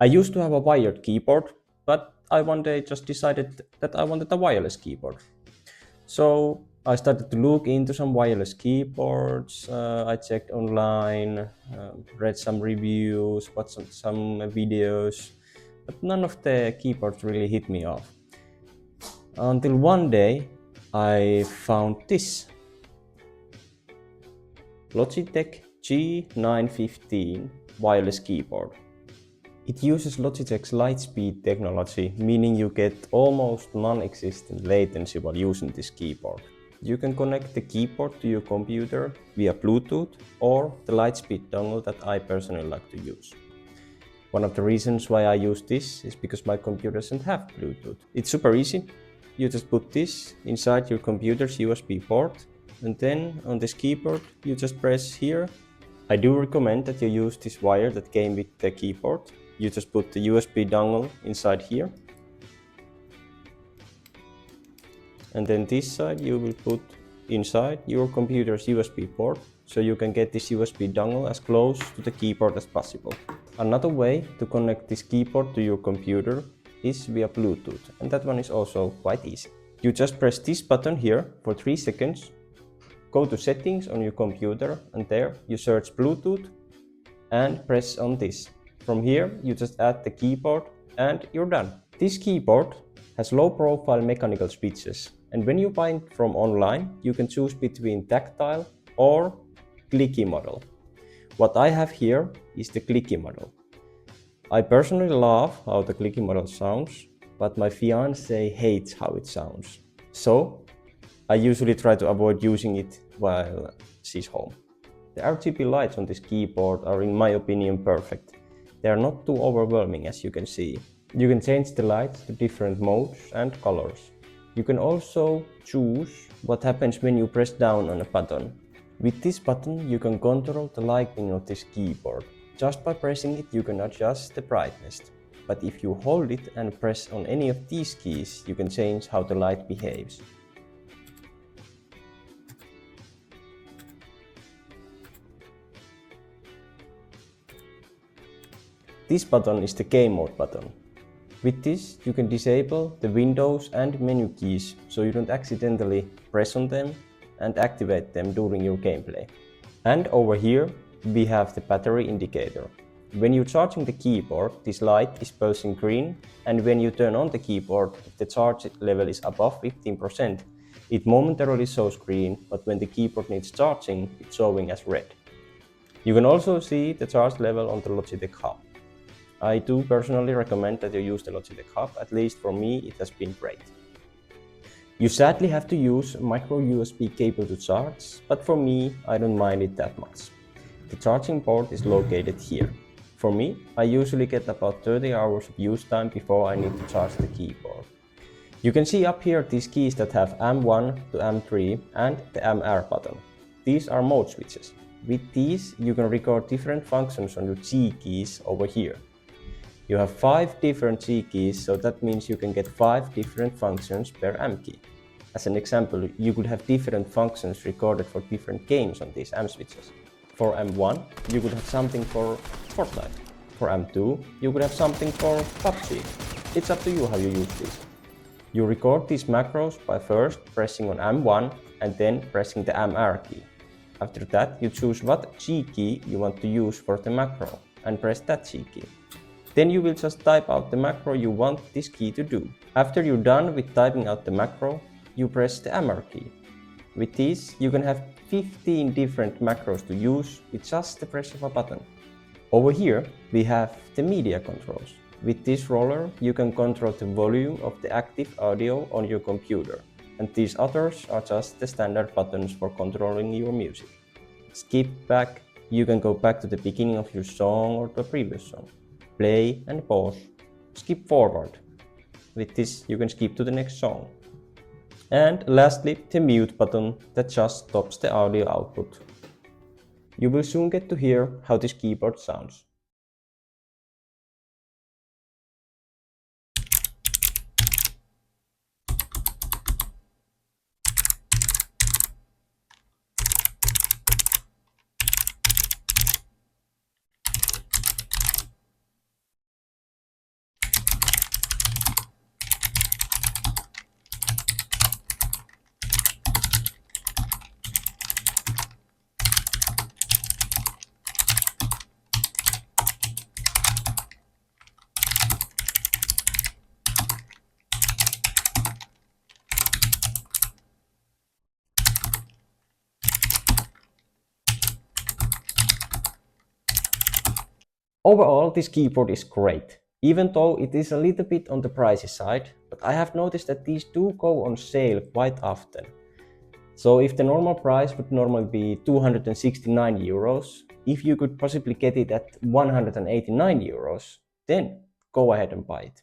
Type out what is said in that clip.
I used to have a wired keyboard, but I one day just decided that I wanted a wireless keyboard. So I started to look into some wireless keyboards. I checked online, read some reviews, watched some videos, but none of the keyboards really hit me off. Until one day I found this Logitech G915 wireless keyboard. It uses Logitech's Lightspeed technology, meaning you get almost non-existent latency while using this keyboard. You can connect the keyboard to your computer via Bluetooth or the Lightspeed dongle that I personally like to use. One of the reasons why I use this is because my computer doesn't have Bluetooth. It's super easy. You just put this inside your computer's USB port, and then on this keyboard you just press here. I do recommend that you use this wire that came with the keyboard. You just put the USB dongle inside here, and then this side you will put inside your computer's USB port, so you can get this USB dongle as close to the keyboard as possible. Another way to connect this keyboard to your computer is via Bluetooth, and that one is also quite easy. You just press this button here for 3 seconds, go to settings on your computer, and there you search Bluetooth and press on this. From here you just add the keyboard and you're done. This keyboard has low profile mechanical switches, and when you buy it from online you can choose between tactile or clicky model. What I have here is the clicky model. I personally love how the clicky model sounds, but my fiance hates how it sounds. So I usually try to avoid using it while she's home. The RGB lights on this keyboard are, in my opinion, perfect. They are not too overwhelming, as you can see. You can change the lights to different modes and colors. You can also choose what happens when you press down on a button. With this button you can control the lighting of this keyboard. Just by pressing it you can adjust the brightness. But if you hold it and press on any of these keys, you can change how the light behaves. This button is the game mode button. With this you can disable the Windows and menu keys so you don't accidentally press on them and activate them during your gameplay. And over here we have the battery indicator. When you're charging the keyboard, this light is pulsing green, and when you turn on the keyboard, if the charge level is above 15%, it momentarily shows green, but when the keyboard needs charging, it's showing as red. You can also see the charge level on the Logitech Hub. I do personally recommend that you use the Logitech Hub, at least for me it has been great. You sadly have to use a micro USB cable to charge, but for me I don't mind it that much. The charging port is located here. For me, I usually get about 30 hours of use time before I need to charge the keyboard. You can see up here these keys that have M1 to M3 and the MR button. These are mode switches. With these you can record different functions on your G keys over here. You have 5 different G keys, so that means you can get 5 different functions per M key. As an example, you could have different functions recorded for different games on these M switches. For M1, you could have something for Fortnite. For M2, you could have something for PUBG. It's up to you how you use these. You record these macros by first pressing on M1 and then pressing the MR key. After that, you choose what G key you want to use for the macro and press that G key. Then you will just type out the macro you want this key to do. After you're done with typing out the macro, you press the MR key. With these, you can have 15 different macros to use with just the press of a button. Over here, we have the media controls. With this roller, you can control the volume of the active audio on your computer. And these others are just the standard buttons for controlling your music. Skip back, you can go back to the beginning of your song or the previous song. Play and pause. Skip forward. With this you can skip to the next song. And lastly, the mute button that just stops the audio output. You will soon get to hear how this keyboard sounds. Overall, this keyboard is great, even though it is a little bit on the pricey side, but I have noticed that these do go on sale quite often. So if the normal price would normally be 269 euros, if you could possibly get it at 189 euros, then go ahead and buy it.